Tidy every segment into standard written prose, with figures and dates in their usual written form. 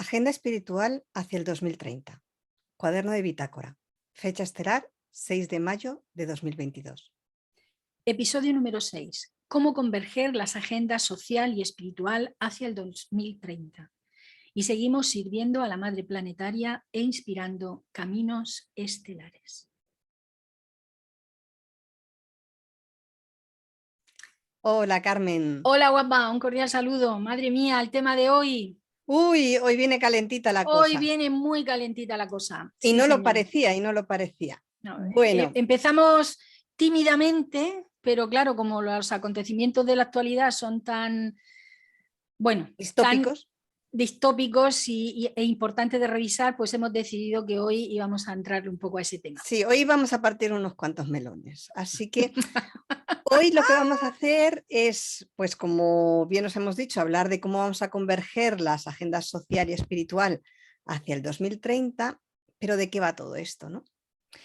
Agenda espiritual hacia el 2030. Cuaderno de bitácora. Fecha estelar 6 de mayo de 2022. Episodio número 6. Cómo converger las agendas social y espiritual hacia el 2030. Y seguimos sirviendo a la Madre Planetaria e inspirando caminos estelares. Hola, Carmen. Hola, guapa, un cordial saludo. Madre mía, el tema de hoy. Uy, hoy viene calentita la Hoy cosa. viene muy calentita la cosa. Y Sí, no lo señor. parecía, y no lo parecía. No, Bueno, empezamos tímidamente, pero claro, como los acontecimientos de la actualidad son tan, bueno, tan distópicos. distópicos e importantes de revisar, pues hemos decidido que hoy íbamos a entrarle un poco a ese tema. Sí, hoy vamos a partir unos cuantos melones. Así que hoy lo que vamos a hacer es, pues como bien os hemos dicho, hablar de cómo vamos a converger las agendas social y espiritual hacia el 2030, pero ¿de qué va todo esto, no?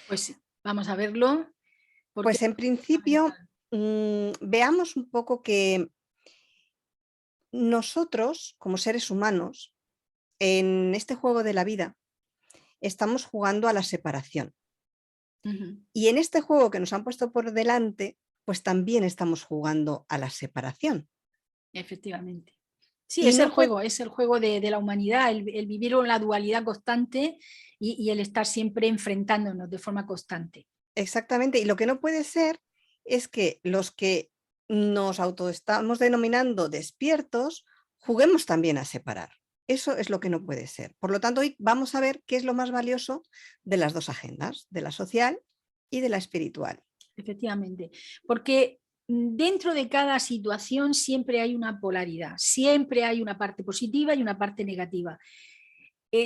Pues vamos a verlo. Pues en principio, veamos un poco que nosotros, como seres humanos, en este juego de la vida, estamos jugando a la separación. Y en este juego que nos han puesto por delante, pues también estamos jugando a la separación. Efectivamente. Sí, Y es no el juego de la humanidad, el vivir en la dualidad constante y el estar siempre enfrentándonos de forma constante. exactamente, y lo que no puede ser es que los que nos estamos denominando despiertos, juguemos también a separar. Eso es lo que no puede ser. Por lo tanto, hoy vamos a ver qué es lo más valioso de las dos agendas, de la social y de la espiritual. Efectivamente, porque dentro de cada situación siempre hay una polaridad, siempre hay una parte positiva y una parte negativa.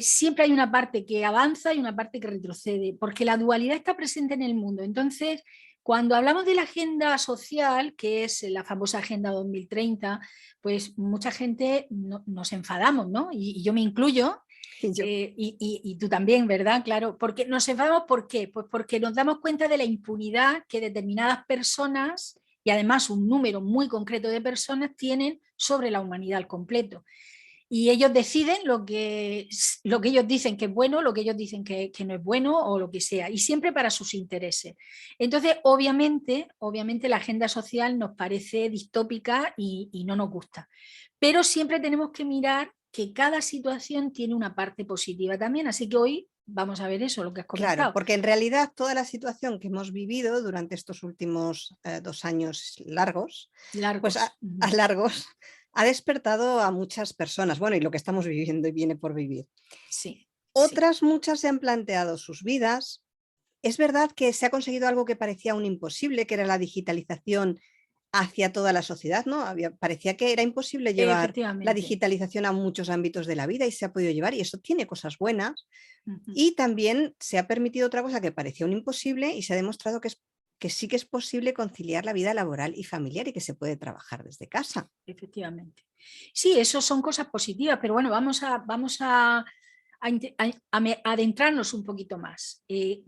Siempre hay una parte que avanza y una parte que retrocede, porque la dualidad está presente en el mundo. Entonces, cuando hablamos de la agenda social, que es la famosa Agenda 2030, pues mucha gente nos enfadamos, ¿no? Y yo me incluyo, Y yo, y tú también, ¿verdad? Claro, porque nos enfadamos, ¿por qué? Pues porque nos damos cuenta de la impunidad que determinadas personas, y además un número muy concreto de personas, tienen sobre la humanidad al completo. Y ellos deciden lo que ellos dicen que es bueno, lo que ellos dicen que no es bueno o lo que sea, y siempre para sus intereses. Entonces, obviamente la agenda social nos parece distópica y no nos gusta. Pero siempre tenemos que mirar que cada situación tiene una parte positiva también, así que hoy vamos a ver eso, lo que has claro, comentado. porque en realidad toda la situación que hemos vivido durante estos últimos 2 años largos, pues Largos. a largos, ha despertado a muchas personas. Bueno, y lo que estamos viviendo y viene por vivir. Sí, sí. Otras muchas se han planteado sus vidas. Es verdad que se ha conseguido algo que parecía un imposible, que era la digitalización hacia toda la sociedad, ¿no? Parecía que era imposible llevar la Efectivamente. digitalización a muchos ámbitos de la vida y se ha podido llevar, y eso tiene cosas buenas. Uh-huh. Y también se ha permitido otra cosa que parecía un imposible y se ha demostrado que sí que es posible conciliar la vida laboral y familiar y que se puede trabajar desde casa. Efectivamente. Sí, eso son cosas positivas, pero bueno, vamos a adentrarnos un poquito más.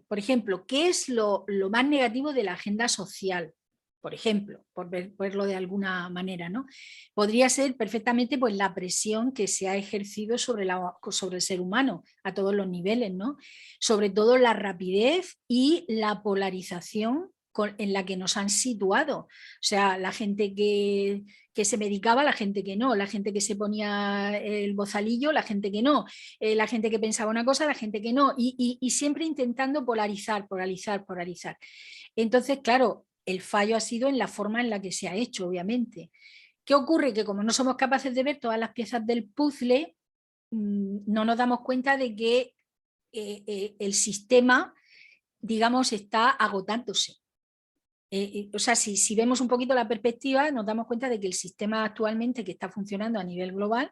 Por ejemplo, ¿qué es lo más negativo de la agenda social? Por ejemplo, por verlo de alguna manera, ¿no? Podría ser perfectamente pues, la presión que se ha ejercido sobre el ser humano a todos los niveles, ¿no? Sobre todo la rapidez y la polarización en la que nos han situado. O sea, la gente que se medicaba, la gente que no, la gente que se ponía el bozalillo, la gente que no, la gente que pensaba una cosa, la gente que no, y siempre intentando polarizar. Entonces, claro, el fallo ha sido en la forma en la que se ha hecho, obviamente. ¿Qué ocurre? Que como no somos capaces de ver todas las piezas del puzzle, no nos damos cuenta de que el sistema, digamos, está agotándose. O sea, si vemos un poquito la perspectiva, nos damos cuenta de que el sistema actualmente que está funcionando a nivel global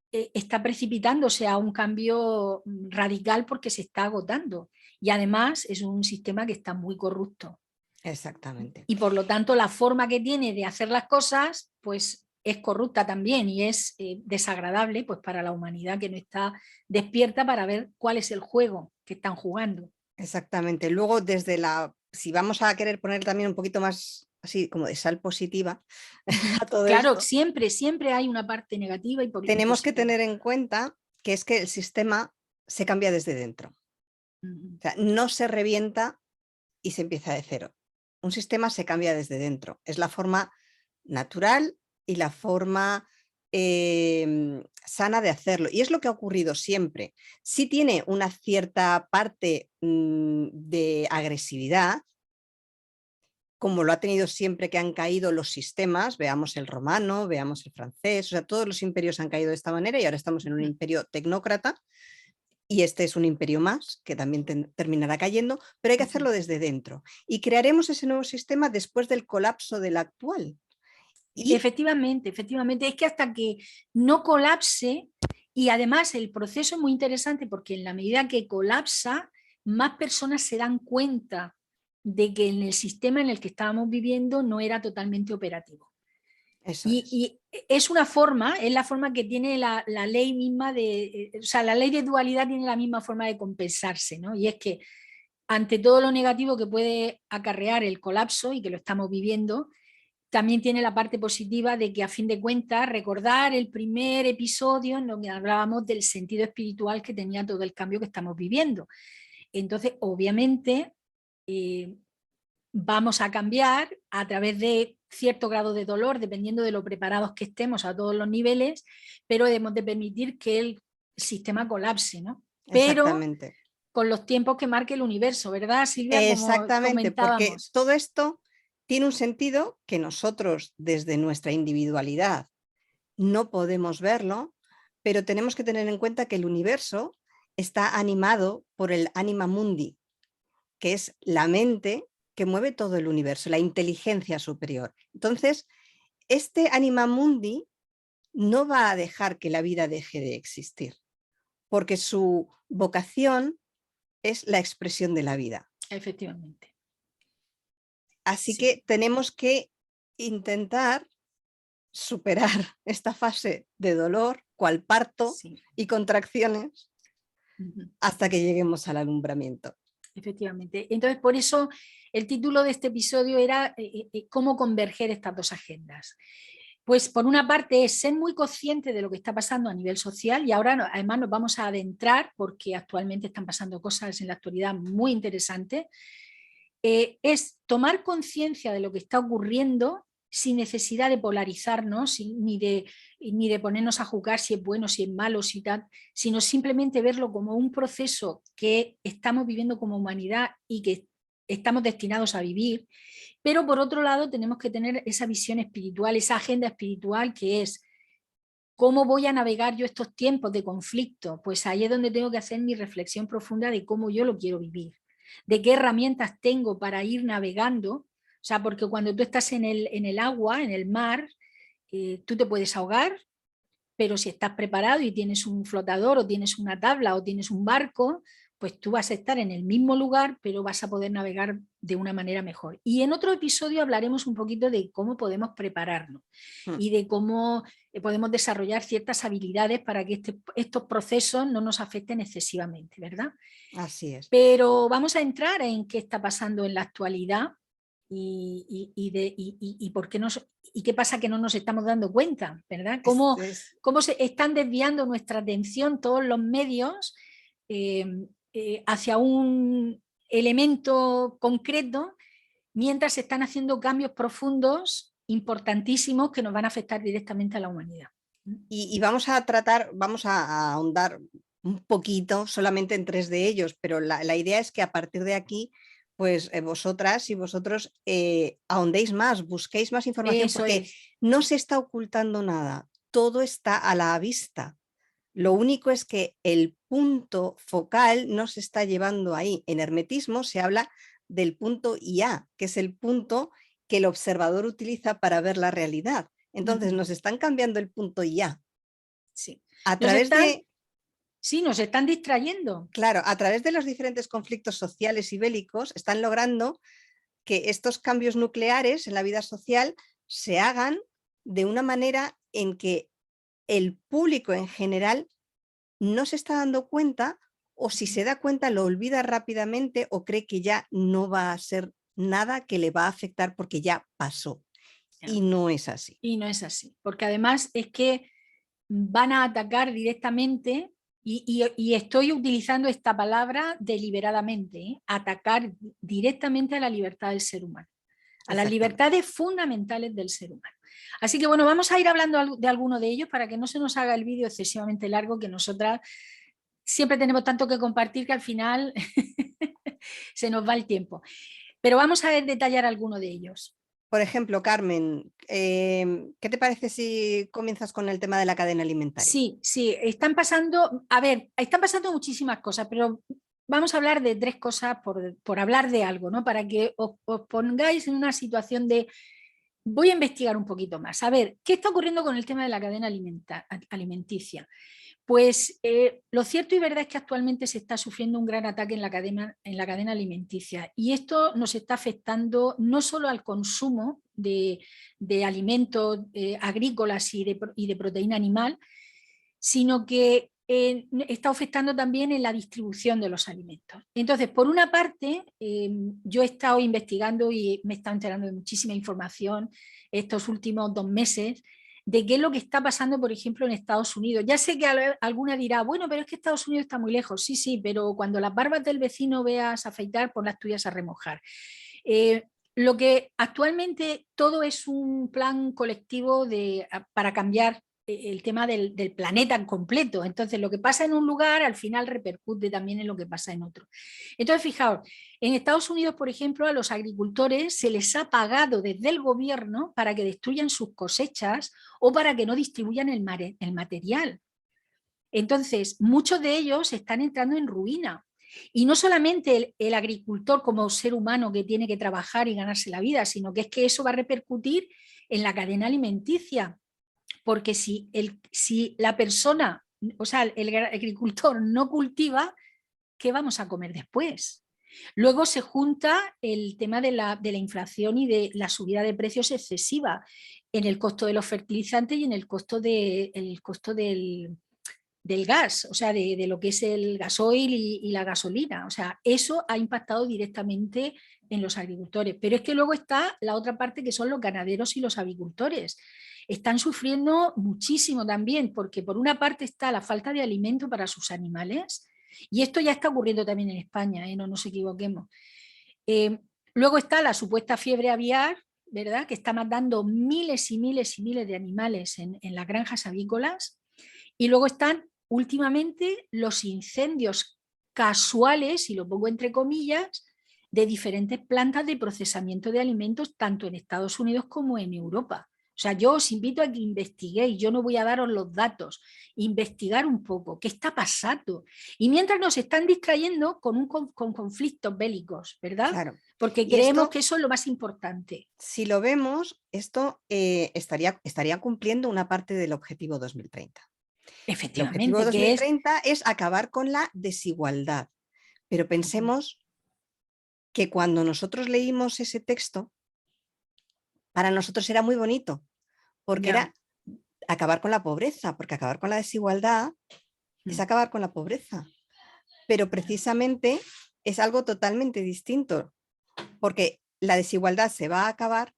está precipitándose a un cambio radical porque se está agotando. Y además es un sistema que está muy corrupto. Exactamente. Y por lo tanto la forma que tiene de hacer las cosas pues es corrupta también y es desagradable pues, para la humanidad que no está despierta para ver cuál es el juego que están jugando. Exactamente. Luego, si vamos a querer poner también un poquito más así como de sal positiva a todo Claro, esto, siempre hay una parte negativa y tenemos que positiva. tener en cuenta que es que el sistema se cambia desde dentro. O sea, no se revienta y se empieza de cero. Un sistema se cambia desde dentro. Es la forma natural y la forma sana de hacerlo. Y es lo que ha ocurrido siempre. Sí tiene una cierta parte de agresividad, como lo ha tenido siempre que han caído los sistemas, veamos el romano, veamos el francés, o sea, todos los imperios han caído de esta manera y ahora estamos en un imperio tecnócrata y este es un imperio más que también terminará cayendo, pero hay que hacerlo desde dentro y crearemos ese nuevo sistema después del colapso del actual. Y efectivamente, efectivamente, es que hasta que no colapse, y además el proceso es muy interesante porque en la medida que colapsa, más personas se dan cuenta de que en el sistema en el que estábamos viviendo no era totalmente operativo. eso es. Y es una forma, es la forma que tiene la ley misma de, o sea, la ley de dualidad tiene la misma forma de compensarse, ¿no? Y es que ante todo lo negativo que puede acarrear el colapso y que lo estamos viviendo, también tiene la parte positiva de que a fin de cuentas recordar el primer episodio en donde hablábamos del sentido espiritual que tenía todo el cambio que estamos viviendo. Entonces, obviamente, vamos a cambiar a través de cierto grado de dolor, dependiendo de lo preparados que estemos a todos los niveles, pero debemos de permitir que el sistema colapse, ¿no? Pero Exactamente. con los tiempos que marque el universo, ¿verdad, Silvia? Como Exactamente, porque comentábamos. todo esto tiene un sentido que nosotros desde nuestra individualidad no podemos verlo, pero tenemos que tener en cuenta que el universo está animado por el anima mundi, que es la mente que mueve todo el universo, la inteligencia superior. Entonces, este anima mundi no va a dejar que la vida deje de existir, porque su vocación es la expresión de la vida. Efectivamente. Así Sí. que tenemos que intentar superar esta fase de dolor, cual parto Sí. y contracciones, hasta que lleguemos al alumbramiento. Efectivamente. Entonces, por eso el título de este episodio era cómo converger estas dos agendas. Pues por una parte es ser muy consciente de lo que está pasando a nivel social y ahora además nos vamos a adentrar porque actualmente están pasando cosas en la actualidad muy interesantes. Es tomar conciencia de lo que está ocurriendo sin necesidad de polarizarnos ni de ponernos a juzgar si es bueno, si es malo, si tal, sino simplemente verlo como un proceso que estamos viviendo como humanidad y que estamos destinados a vivir. Pero por otro lado tenemos que tener esa visión espiritual, esa agenda espiritual que es ¿cómo voy a navegar yo estos tiempos de conflicto? Pues ahí es donde tengo que hacer mi reflexión profunda de cómo yo lo quiero vivir, de qué herramientas tengo para ir navegando. O sea, porque cuando tú estás en el agua, en el mar, tú te puedes ahogar, pero si estás preparado y tienes un flotador o tienes una tabla o tienes un barco, pues tú vas a estar en el mismo lugar, pero vas a poder navegar de una manera mejor. Y en otro episodio hablaremos un poquito de cómo podemos prepararnos y de cómo podemos desarrollar ciertas habilidades para que estos procesos no nos afecten excesivamente, ¿verdad? Así es. Pero vamos a entrar en qué está pasando en la actualidad y por qué y qué pasa que no nos estamos dando cuenta, ¿verdad? Cómo se están desviando nuestra atención todos los medios eh, hacia un elemento concreto mientras se están haciendo cambios profundos importantísimos que nos van a afectar directamente a la humanidad. Y vamos a tratar, vamos a ahondar un poquito solamente en 3 de ellos, pero la idea es que a partir de aquí, pues vosotras y vosotros ahondéis más, busquéis más información, Eso porque es. no se está ocultando nada, todo está a la vista. Lo único es que el punto focal no se está llevando ahí. En hermetismo se habla del punto IA, que es el punto que el observador utiliza para ver la realidad. Entonces nos están cambiando el punto IA. Sí. A Nos través están, de, sí, nos están distrayendo. claro, a través de los diferentes conflictos sociales y bélicos, están logrando que estos cambios nucleares en la vida social se hagan de una manera en que el público en general no se está dando cuenta, o si se da cuenta lo olvida rápidamente o cree que ya no va a ser nada que le va a afectar porque ya pasó. Y no es así. Y no es así, porque además es que van a atacar directamente Y estoy utilizando esta palabra deliberadamente, ¿eh? Atacar directamente a la libertad del ser humano, a las libertades fundamentales del ser humano. Así que bueno, vamos a ir hablando de alguno de ellos para que no se nos haga el vídeo excesivamente largo, que nosotras siempre tenemos tanto que compartir que al final se nos va el tiempo. Pero vamos a detallar alguno de ellos. Por ejemplo, Carmen, ¿qué te parece si comienzas con el tema de la cadena alimentaria? Sí, están pasando muchísimas cosas, pero vamos a hablar de 3 cosas por hablar de algo, ¿no? Para que os pongáis en una situación de, voy a investigar un poquito más, a ver, ¿qué está ocurriendo con el tema de la cadena alimenticia? Pues lo cierto y verdad es que actualmente se está sufriendo un gran ataque en la cadena alimenticia, y esto nos está afectando no solo al consumo de alimentos agrícolas y de proteína animal, sino que está afectando también en la distribución de los alimentos. Entonces, por una parte, yo he estado investigando y me he estado enterando de muchísima información estos últimos 2 meses de qué es lo que está pasando, por ejemplo, en Estados Unidos. Ya sé que alguna dirá, bueno, pero es que Estados Unidos está muy lejos. Sí, sí, pero cuando las barbas del vecino veas afeitar, pon las tuyas a remojar. Lo que actualmente todo es un plan colectivo para cambiar el tema del planeta en completo. Entonces, lo que pasa en un lugar al final repercute también en lo que pasa en otro. Entonces, fijaos, en Estados Unidos, por ejemplo, a los agricultores se les ha pagado desde el gobierno para que destruyan sus cosechas o para que no distribuyan el material. Entonces, muchos de ellos están entrando en ruina. Y no solamente el agricultor como ser humano que tiene que trabajar y ganarse la vida, sino que es que eso va a repercutir en la cadena alimenticia. Porque si la persona, o sea, el agricultor no cultiva, ¿qué vamos a comer después? Luego se junta el tema de la inflación y de la subida de precios excesiva en el costo de los fertilizantes y en el costo del gas, o sea, de lo que es el gasoil y la gasolina. O sea, eso ha impactado directamente en los agricultores. Pero es que luego está la otra parte, que son los ganaderos y los avicultores. Están sufriendo muchísimo también, porque por una parte está la falta de alimento para sus animales, y esto ya está ocurriendo también en España, no nos equivoquemos. Luego está la supuesta fiebre aviar, ¿verdad?, que está matando miles y miles y miles de animales en las granjas avícolas. Y luego están últimamente los incendios casuales, y lo pongo entre comillas, de diferentes plantas de procesamiento de alimentos, tanto en Estados Unidos como en Europa. O sea, yo os invito a que investiguéis, yo no voy a daros los datos, investigar un poco qué está pasando. Y mientras nos están distrayendo con conflictos bélicos, ¿verdad? Claro. Porque creemos que eso es lo más importante. Si lo vemos, esto estaría cumpliendo una parte del objetivo 2030. Efectivamente, el objetivo 2030 es acabar con la desigualdad. Pero pensemos que cuando nosotros leímos ese texto, para nosotros era muy bonito, porque era acabar con la pobreza, porque acabar con la desigualdad es acabar con la pobreza. Pero precisamente es algo totalmente distinto, porque la desigualdad se va a acabar,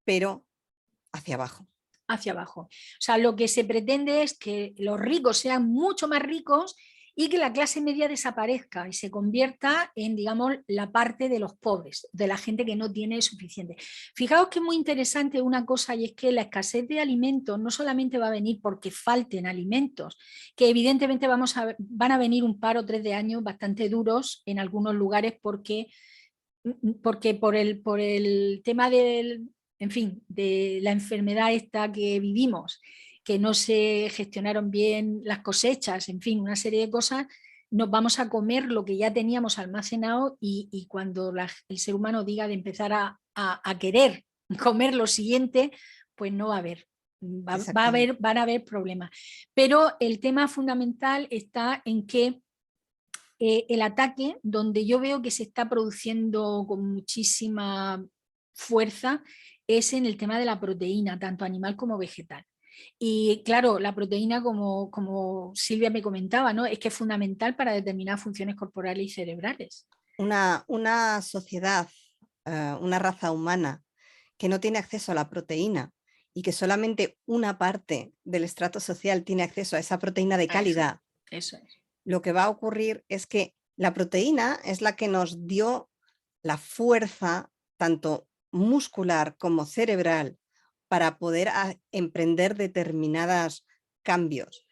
pero hacia abajo. Hacia abajo. O sea, lo que se pretende es que los ricos sean mucho más ricos y que la clase media desaparezca y se convierta en, digamos, la parte de los pobres, de la gente que no tiene suficiente. Fijaos que es muy interesante una cosa, y es que la escasez de alimentos no solamente va a venir porque falten alimentos, que evidentemente van a venir un par o 3 de años bastante duros en algunos lugares porque por el tema en fin, de la enfermedad esta que vivimos, que no se gestionaron bien las cosechas, en fin, una serie de cosas, nos vamos a comer lo que ya teníamos almacenado, y cuando el ser humano diga de empezar a querer comer lo siguiente, pues no va a haber. Van a haber problemas. Pero el tema fundamental está en que el ataque, donde yo veo que se está produciendo con muchísima fuerza, es en el tema de la proteína, tanto animal como vegetal. Y claro, la proteína, como Silvia me comentaba, ¿no?, es que es fundamental para determinadas funciones corporales y cerebrales. Una sociedad, una raza humana que no tiene acceso a la proteína y que solamente una parte del estrato social tiene acceso a esa proteína de calidad, Eso es. Lo que va a ocurrir es que la proteína es la que nos dio la fuerza, tanto muscular como cerebral, para poder emprender determinados cambios.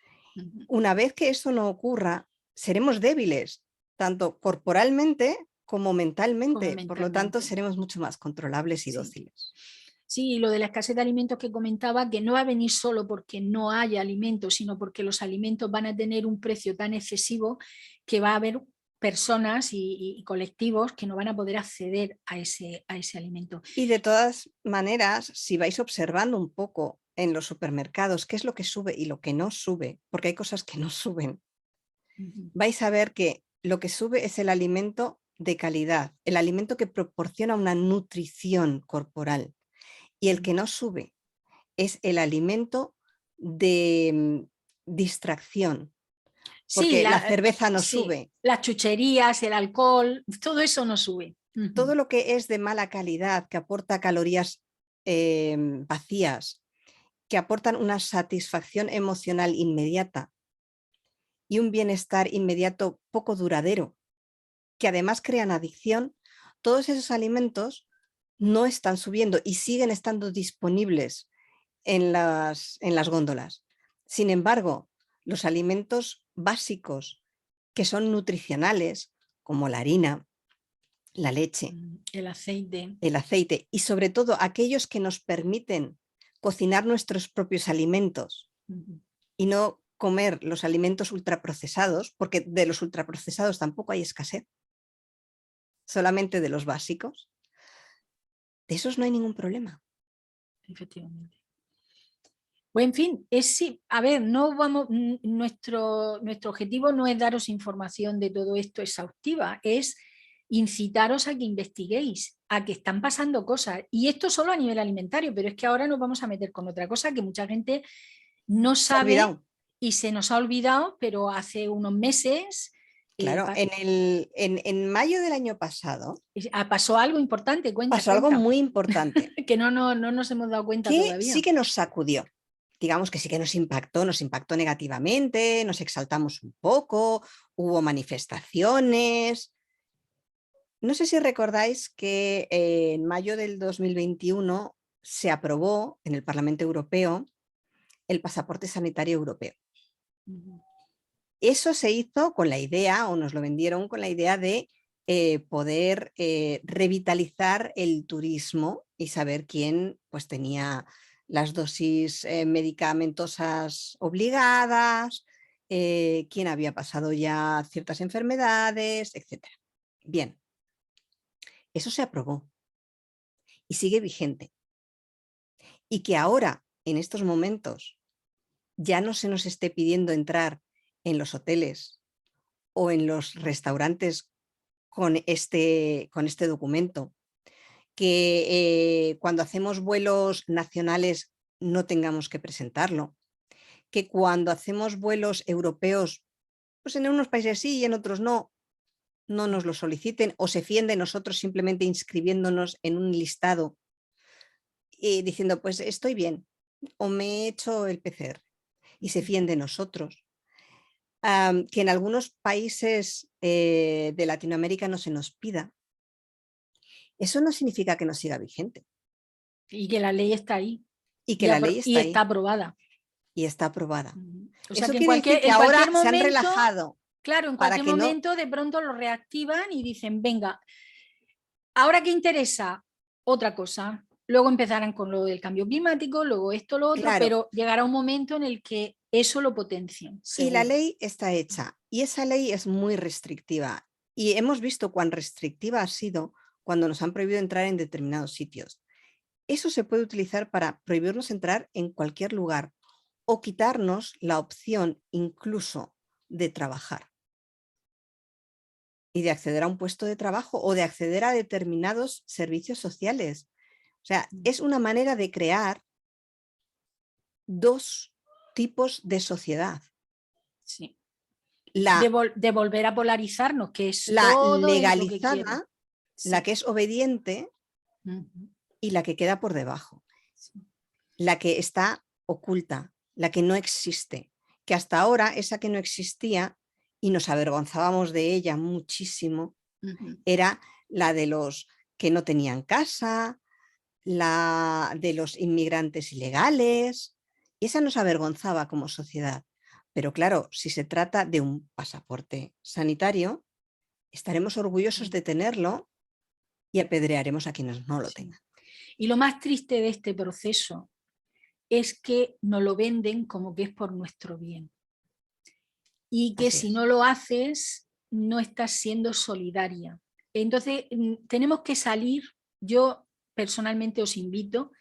Una vez que eso no ocurra, seremos débiles, tanto corporalmente como mentalmente. Por lo tanto, seremos mucho más controlables y dóciles. Sí, y lo de la escasez de alimentos que comentaba, que no va a venir solo porque no haya alimentos, sino porque los alimentos van a tener un precio tan excesivo que va a haber personas y colectivos que no van a poder acceder a ese alimento. Y de todas maneras, si vais observando un poco en los supermercados qué es lo que sube y lo que no sube, porque hay cosas que no suben, vais a ver que lo que sube es el alimento de calidad, el alimento que proporciona una nutrición corporal. Y el que no sube es el alimento de distracción, porque Sí, la cerveza no sube. Las chucherías, el alcohol, todo eso no sube. Todo lo que es de mala calidad, que aporta calorías vacías, que aportan una satisfacción emocional inmediata y un bienestar inmediato poco duradero, que además crean adicción, todos esos alimentos no están subiendo y siguen estando disponibles en las góndolas. Sin embargo, los alimentos básicos que son nutricionales, como la harina, la leche, el aceite y sobre todo aquellos que nos permiten cocinar nuestros propios alimentos y no comer los alimentos ultraprocesados, porque de los ultraprocesados tampoco hay escasez, solamente de los básicos, de esos no hay ningún problema. Efectivamente. Pues en fin, sí, a ver, no vamos, nuestro objetivo no es daros información de todo esto exhaustiva, es incitaros a que investiguéis, a que están pasando cosas. Y esto solo a nivel alimentario, pero es que ahora nos vamos a meter con otra cosa que mucha gente no sabe y se nos ha olvidado, pero hace unos meses... Claro, en mayo del año pasado pasó algo importante, pasó algo muy importante. Que no nos hemos dado cuenta que todavía. Sí que nos sacudió. Digamos que sí que nos impactó negativamente, nos exaltamos un poco, hubo manifestaciones. No sé si recordáis que en mayo del 2021 se aprobó en el Parlamento Europeo el pasaporte sanitario europeo. Eso se hizo con la idea, o nos lo vendieron con la idea de poder revitalizar el turismo y saber quién pues, tenía las dosis medicamentosas obligadas, quién había pasado ya ciertas enfermedades, etc. Bien, eso se aprobó y sigue vigente. Y que ahora, en estos momentos, ya no se nos esté pidiendo entrar en los hoteles o en los restaurantes con este documento, que cuando hacemos vuelos nacionales no tengamos que presentarlo, que cuando hacemos vuelos europeos, pues en unos países sí y en otros no nos lo soliciten o se fíen de nosotros simplemente inscribiéndonos en un listado y diciendo, pues estoy bien o me he hecho el PCR y se fíen de nosotros. Que en algunos países de Latinoamérica no se nos pida. Eso no significa que no siga vigente. Y que la ley está ahí. Y que la ley está ahí. Está aprobada. Y está aprobada. O sea, eso que quiere decir que ahora se han relajado. Claro, en cualquier momento de pronto lo reactivan y dicen, venga, ahora que interesa otra cosa. Luego empezarán con lo del cambio climático, luego esto, lo otro, claro. Pero llegará un momento en el que eso lo potencien. Y la ley está hecha y esa ley es muy restrictiva y hemos visto cuán restrictiva ha sido cuando nos han prohibido entrar en determinados sitios. Eso se puede utilizar para prohibirnos entrar en cualquier lugar o quitarnos la opción incluso de trabajar y de acceder a un puesto de trabajo o de acceder a determinados servicios sociales. O sea, es una manera de crear dos tipos de sociedad. Sí. De volver a polarizarnos, que es la todo legalizada, la que es obediente y la que queda por debajo. La que está oculta, la que no existe que hasta ahora esa que no existía y nos avergonzábamos de ella muchísimo, era la de los que no tenían casa, la de los inmigrantes ilegales, y esa nos avergonzaba como sociedad. Pero claro, si se trata de un pasaporte sanitario, estaremos orgullosos de tenerlo y apedrearemos a quienes no lo tengan. Y lo más triste de este proceso es que nos lo venden como que es por nuestro bien. Y que si no lo haces, no estás siendo solidaria. Entonces, tenemos que salir, yo personalmente os invito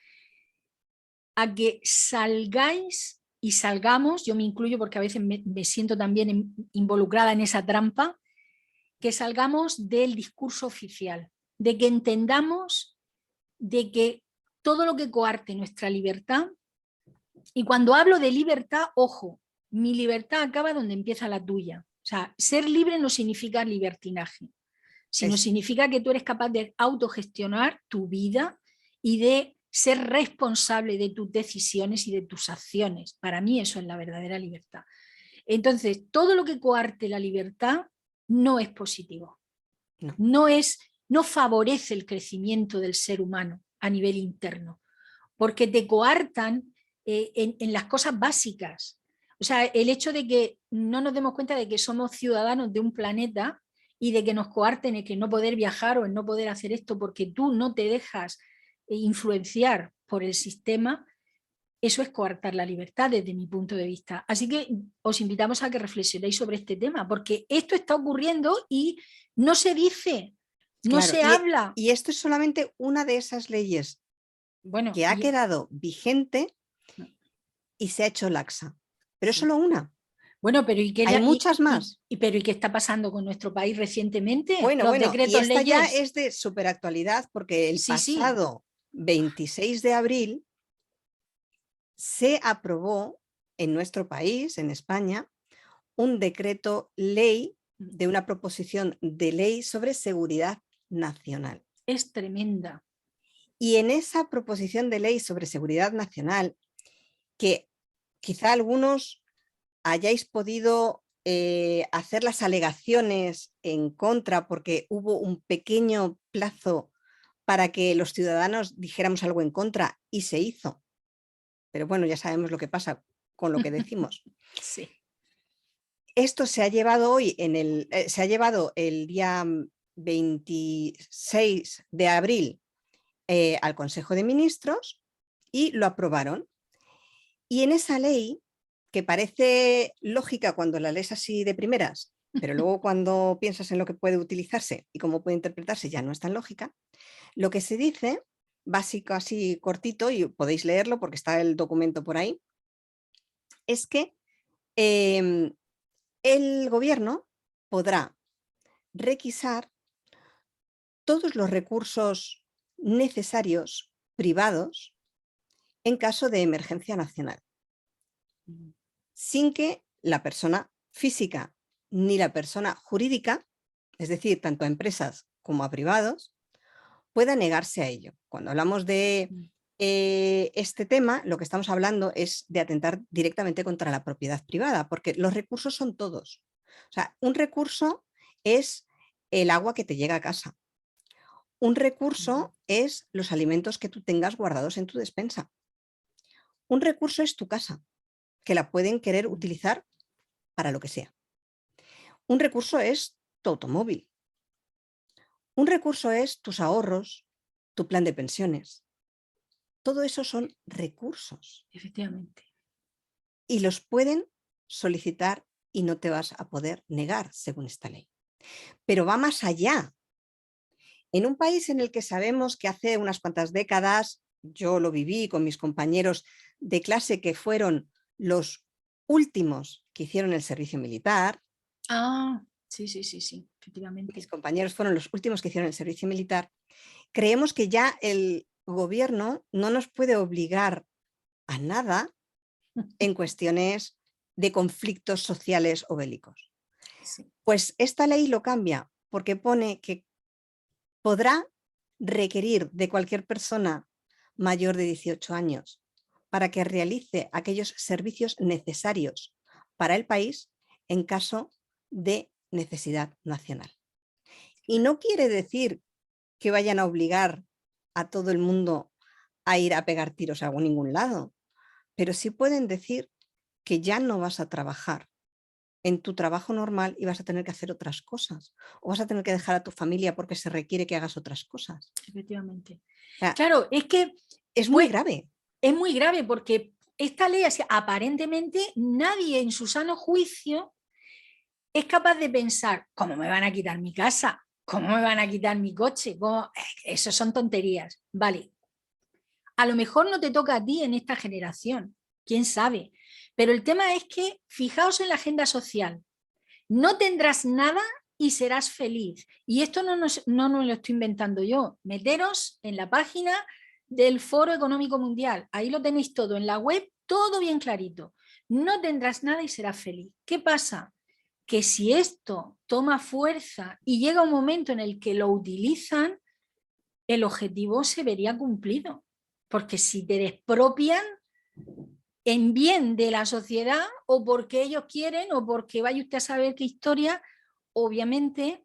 a que salgáis y salgamos, yo me incluyo porque a veces me siento también involucrada en esa trampa, que salgamos del discurso oficial, de que entendamos de que todo lo que coarte nuestra libertad, y cuando hablo de libertad, ojo, mi libertad acaba donde empieza la tuya. O sea, ser libre no significa libertinaje, sino significa que tú eres capaz de autogestionar tu vida y de ser responsable de tus decisiones y de tus acciones. Para mí eso es la verdadera libertad. Entonces, todo lo que coarte la libertad no es positivo. No favorece el crecimiento del ser humano a nivel interno, porque te coartan en las cosas básicas. O sea, el hecho de que no nos demos cuenta de que somos ciudadanos de un planeta y de que nos coarten en que no poder viajar o en no poder hacer esto porque tú no te dejas influenciar por el sistema, eso es coartar la libertad desde mi punto de vista. Así que os invitamos a que reflexionéis sobre este tema, porque esto está ocurriendo y no se dice, no se habla. Y esto es solamente una de esas leyes que ha quedado vigente y se ha hecho laxa. Pero es solo una. Bueno, pero ¿y qué hay muchas más? Pero ¿y qué está pasando con nuestro país recientemente? Bueno, decretos, y esta leyes. ya es de superactualidad porque el pasado 26 de abril se aprobó en nuestro país, en España, un decreto ley de una proposición de ley sobre seguridad nacional. Es tremenda. Y en esa proposición de ley sobre seguridad nacional, que quizá algunos hayáis podido hacer las alegaciones en contra porque hubo un pequeño plazo para que los ciudadanos dijéramos algo en contra y se hizo. Pero bueno, ya sabemos lo que pasa con lo que decimos. Sí. Esto se ha llevado hoy se ha llevado el día 26 de abril al Consejo de Ministros y lo aprobaron. Y en esa ley, que parece lógica cuando la lees así de primeras, pero luego cuando piensas en lo que puede utilizarse y cómo puede interpretarse ya no es tan lógica, lo que se dice, básico así cortito, y podéis leerlo porque está el documento por ahí, es que el gobierno podrá requisar todos los recursos necesarios privados en caso de emergencia nacional, sin que la persona física ni la persona jurídica, es decir, tanto a empresas como a privados, pueda negarse a ello. Cuando hablamos de este tema, lo que estamos hablando es de atentar directamente contra la propiedad privada, porque los recursos son todos. O sea, un recurso es el agua que te llega a casa. Un recurso es los alimentos que tú tengas guardados en tu despensa. Un recurso es tu casa, que la pueden querer utilizar para lo que sea. Un recurso es tu automóvil. Un recurso es tus ahorros, tu plan de pensiones. Todo eso son recursos. Efectivamente. Y los pueden solicitar y no te vas a poder negar según esta ley. Pero va más allá. En un país en el que sabemos que hace unas cuantas décadas, yo lo viví con mis compañeros de clase que fueron los últimos que hicieron el servicio militar. Sí, efectivamente. Mis compañeros fueron los últimos que hicieron el servicio militar. Creemos que ya el gobierno no nos puede obligar a nada en cuestiones de conflictos sociales o bélicos. Sí. Pues esta ley lo cambia porque pone que podrá requerir de cualquier persona mayor de 18 años para que realice aquellos servicios necesarios para el país en caso de necesidad nacional. Y no quiere decir que vayan a obligar a todo el mundo a ir a pegar tiros a ningún lado, pero sí pueden decir que ya no vas a trabajar en tu trabajo normal y vas a tener que hacer otras cosas, o vas a tener que dejar a tu familia porque se requiere que hagas otras cosas. Efectivamente. O sea, Claro, es que es muy grave. Es muy grave porque esta ley, aparentemente nadie en su sano juicio es capaz de pensar, ¿cómo me van a quitar mi casa? ¿Cómo me van a quitar mi coche? Eso son tonterías. Vale, a lo mejor no te toca a ti en esta generación, quién sabe. Pero el tema es que, fijaos en la agenda social, no tendrás nada y serás feliz. Y esto no nos lo estoy inventando yo. Meteros en la página del Foro Económico Mundial. Ahí lo tenéis todo en la web, todo bien clarito. No tendrás nada y serás feliz. ¿Qué pasa? Que si esto toma fuerza y llega un momento en el que lo utilizan, el objetivo se vería cumplido. Porque si te despropian en bien de la sociedad o porque ellos quieren o porque vaya usted a saber qué historia, obviamente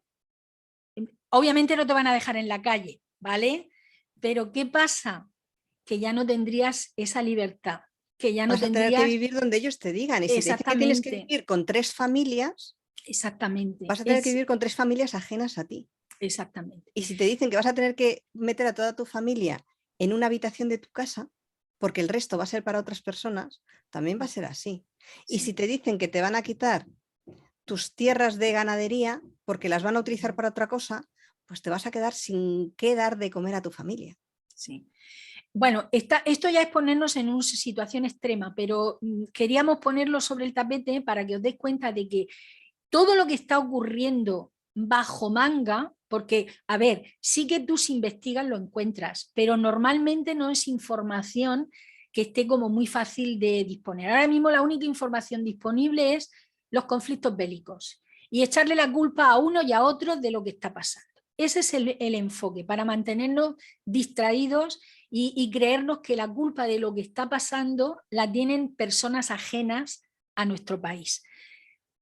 no te van a dejar en la calle, ¿vale? Pero ¿qué pasa? Que ya no tendrías esa libertad, que ya no Vas a tener que tendrías vivir donde ellos te digan. Y si te dicen que tienes que exactamente, vivir con 3 familias, exactamente, vas a tener que vivir con 3 familias ajenas a ti. exactamente. Y si te dicen que vas a tener que meter a toda tu familia en una habitación de tu casa, porque el resto va a ser para otras personas, también va a ser así. Y si Sí. te dicen que te van a quitar tus tierras de ganadería porque las van a utilizar para otra cosa, pues te vas a quedar sin qué dar de comer a tu familia. Sí. Bueno, esto ya es ponernos en una situación extrema, pero queríamos ponerlo sobre el tapete para que os deis cuenta de que todo lo que está ocurriendo bajo manga, porque, a ver, sí que tú si investigas lo encuentras, pero normalmente no es información que esté como muy fácil de disponer. Ahora mismo la única información disponible es los conflictos bélicos y echarle la culpa a uno y a otro de lo que está pasando. Ese es el enfoque, para mantenernos distraídos y creernos que la culpa de lo que está pasando la tienen personas ajenas a nuestro país.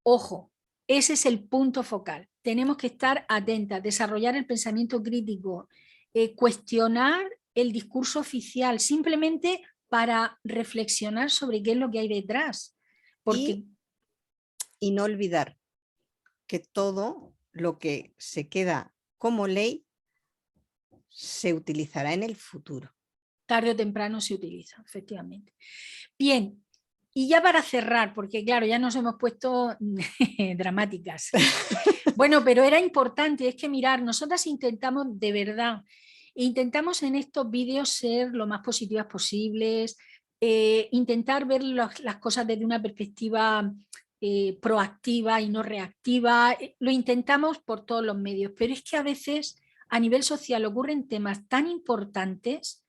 Ojo, ese es el punto focal. Tenemos que estar atentas, desarrollar el pensamiento crítico, cuestionar el discurso oficial, simplemente para reflexionar sobre qué es lo que hay detrás. Porque Y no olvidar que todo lo que se queda como ley se utilizará en el futuro. tarde o temprano se utiliza, efectivamente. Bien, y ya para cerrar, porque claro, ya nos hemos puesto dramáticas. Bueno, pero era importante, es que mirar, nosotras intentamos de verdad, intentamos en estos vídeos ser lo más positivas posibles, intentar ver las cosas desde una perspectiva proactiva y no reactiva, lo intentamos por todos los medios, pero es que a veces a nivel social ocurren temas tan importantes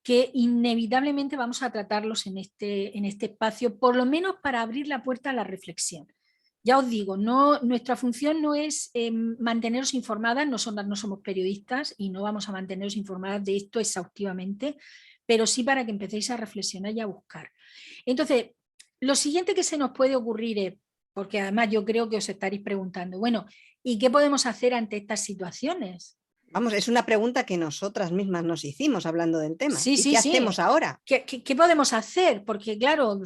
que inevitablemente vamos a tratarlos en este espacio, por lo menos para abrir la puerta a la reflexión. Ya os digo, nuestra función no es manteneros informadas, no somos periodistas y no vamos a manteneros informadas de esto exhaustivamente, pero sí para que empecéis a reflexionar y a buscar. Entonces, lo siguiente que se nos puede ocurrir es, porque además yo creo que os estaréis preguntando, bueno, ¿y qué podemos hacer ante estas situaciones? Vamos, es una pregunta que nosotras mismas nos hicimos hablando del tema. Sí, ¿Y sí, qué sí. hacemos ahora? ¿Qué podemos hacer? Porque claro,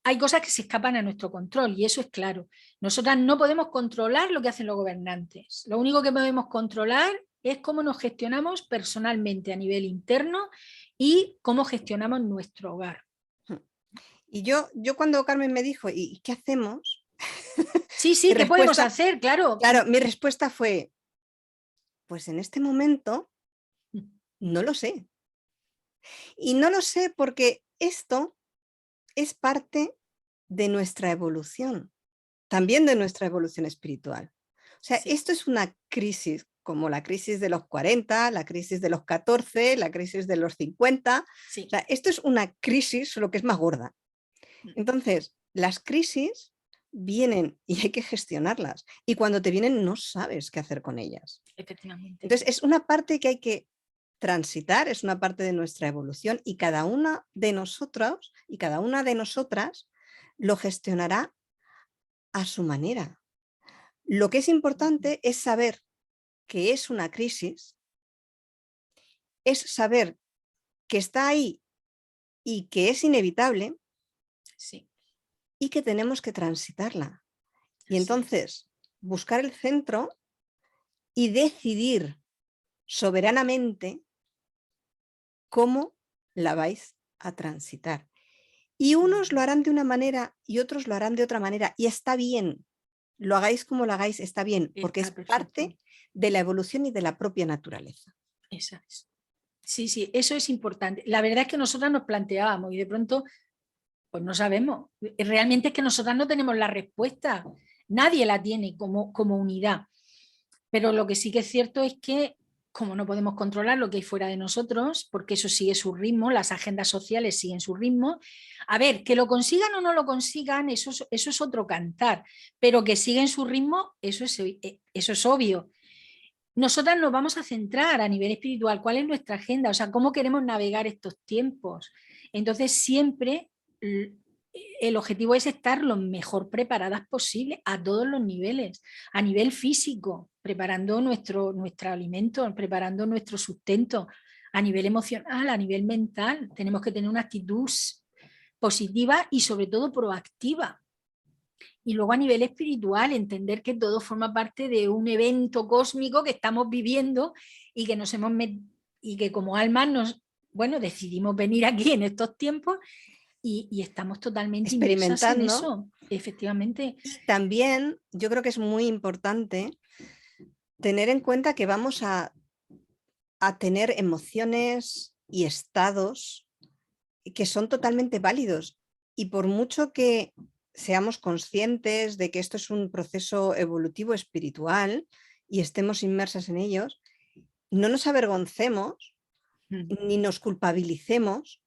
hay cosas que se escapan a nuestro control y eso es claro. Nosotras no podemos controlar lo que hacen los gobernantes. Lo único que podemos controlar es cómo nos gestionamos personalmente a nivel interno y cómo gestionamos nuestro hogar. Y yo cuando Carmen me dijo, ¿y qué hacemos? Sí, sí, ¿qué podemos hacer? Claro. Claro, mi respuesta fue, pues en este momento no lo sé. Y no lo sé porque esto es parte de nuestra evolución, también de nuestra evolución espiritual. O sea, Sí. esto es una crisis como la crisis de los 40, la crisis de los 14, la crisis de los 50. Sí. O sea, esto es una crisis, solo que es más gorda. Entonces, las crisis vienen y hay que gestionarlas. Y cuando te vienen no sabes qué hacer con ellas. Efectivamente. Entonces, es una parte que hay que transitar, es una parte de nuestra evolución y cada una de nosotros y cada una de nosotras lo gestionará a su manera. Lo que es importante es saber que es una crisis, es saber que está ahí y que es inevitable Sí, y que tenemos que transitarla. Y así es. entonces buscar el centro y decidir soberanamente cómo la vais a transitar. Y unos lo harán de una manera y otros lo harán de otra manera. Y está bien, lo hagáis como lo hagáis, está bien, porque Está es perfecto. parte de la evolución y de la propia naturaleza. Esa es. Sí, sí, eso es importante. La verdad es que nosotras nos planteábamos y de pronto, pues no sabemos. Realmente es que nosotras no tenemos la respuesta. Nadie la tiene como unidad. Pero lo que sí que es cierto es que, como no podemos controlar lo que hay fuera de nosotros, porque eso sigue su ritmo, las agendas sociales siguen su ritmo, a ver, que lo consigan o no lo consigan, eso es otro cantar, pero que siguen su ritmo, eso es obvio. Nosotras nos vamos a centrar a nivel espiritual, cuál es nuestra agenda, o sea, cómo queremos navegar estos tiempos. Entonces, siempre el objetivo es estar lo mejor preparadas posible a todos los niveles, a nivel físico, preparando nuestro alimento, preparando nuestro sustento, a nivel emocional, a nivel mental. Tenemos que tener una actitud positiva y sobre todo proactiva. Y luego a nivel espiritual, entender que todo forma parte de un evento cósmico que estamos viviendo y que nos hemos y que como almas bueno, decidimos venir aquí en estos tiempos y estamos totalmente inmersas en Experimentando. eso, efectivamente. Y también yo creo que es muy importante tener en cuenta que vamos a tener emociones y estados que son totalmente válidos. Y por mucho que seamos conscientes de que esto es un proceso evolutivo espiritual y estemos inmersas en ellos, no nos avergoncemos ni nos culpabilicemos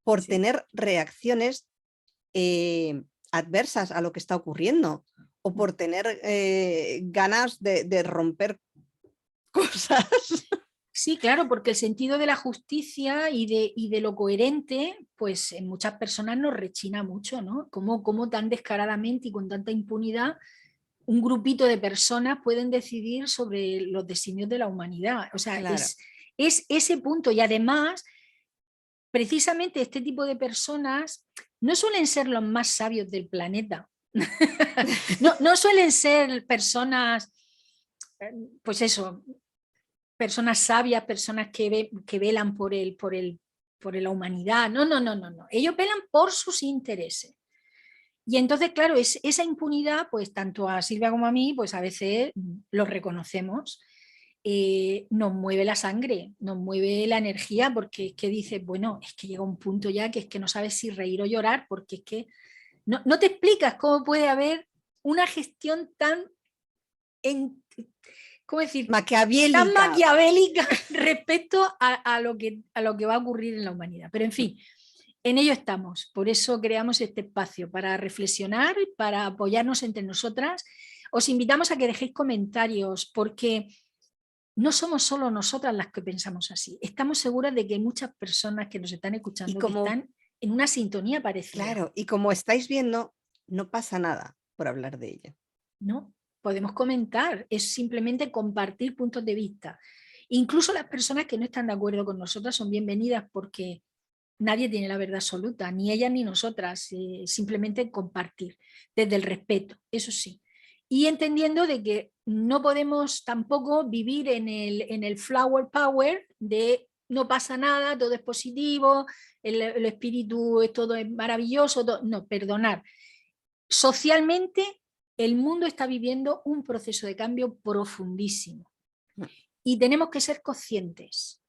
por Sí. tener reacciones adversas a lo que está ocurriendo o por tener ganas de romper cosas. Sí, claro, porque el sentido de la justicia y de lo coherente, pues en muchas personas nos rechina mucho, ¿no? Cómo tan descaradamente y con tanta impunidad un grupito de personas pueden decidir sobre los designios de la humanidad. O sea, Claro. es ese punto. Y además, precisamente este tipo de personas no suelen ser los más sabios del planeta. No suelen ser personas, pues eso, personas sabias, personas que velan por la humanidad. No. Ellos velan por sus intereses. Y entonces, claro, esa impunidad, pues tanto a Silvia como a mí, pues a veces lo reconocemos. Nos mueve la sangre, nos mueve la energía, porque es que dices, bueno, es que llega un punto ya que es que no sabes si reír o llorar, porque es que no te explicas cómo puede haber una gestión tan, ¿cómo decir?, tan Maquiavélica. maquiavélica respecto a lo que va a ocurrir en la humanidad. Pero en fin, en ello estamos. Por eso creamos este espacio, para reflexionar, para apoyarnos entre nosotras. Os invitamos a que dejéis comentarios, porque no somos solo nosotras las que pensamos así. Estamos seguras de que hay muchas personas que nos están Y escuchando que como, están en una sintonía parecida. claro, y como estáis viendo, no pasa nada por hablar de ella. ¿No? Podemos comentar, es simplemente compartir puntos de vista. Incluso las personas que no están de acuerdo con nosotras son bienvenidas, porque nadie tiene la verdad absoluta, ni ellas ni nosotras, simplemente compartir desde el respeto, eso sí. Y entendiendo de que no podemos tampoco vivir en el flower power de no pasa nada, todo es positivo, el espíritu es todo es maravilloso, no, perdonar. Socialmente, el mundo está viviendo un proceso de cambio profundísimo y tenemos que ser conscientes,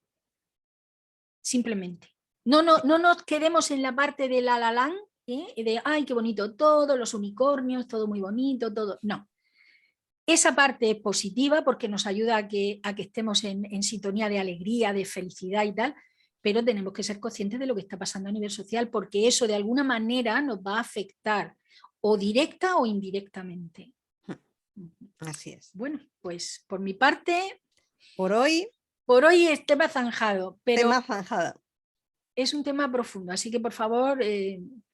simplemente. No nos quedemos en la parte de la land, de ay, qué bonito todo, los unicornios, todo muy bonito, todo. No. Esa parte es positiva porque nos ayuda a que estemos en sintonía de alegría, de felicidad y tal, pero tenemos que ser conscientes de lo que está pasando a nivel social, porque eso de alguna manera nos va a afectar, o directa o indirectamente. Así es. Bueno, pues por mi parte, Por hoy es tema zanjado, tema pero zanjada. es un tema profundo, así que por favor,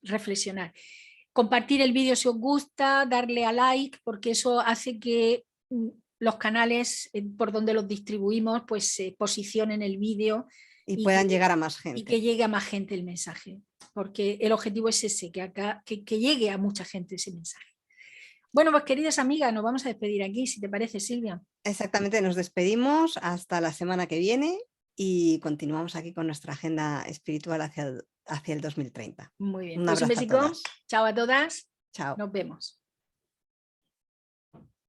reflexionar. Compartir el vídeo si os gusta, darle a like, porque eso hace que los canales por donde los distribuimos pues se posicionen el vídeo y puedan llegar a más y gente. que llegue a más gente el mensaje, porque el objetivo es ese, que llegue a mucha gente ese mensaje. Bueno, pues queridas amigas, nos vamos a despedir aquí, si te parece, Silvia. Exactamente, nos despedimos hasta la semana que viene y continuamos aquí con nuestra agenda espiritual hacia el 2030. Muy bien, Un pues un abrazo a besico. todas. Chao a todas. Chao. Nos vemos.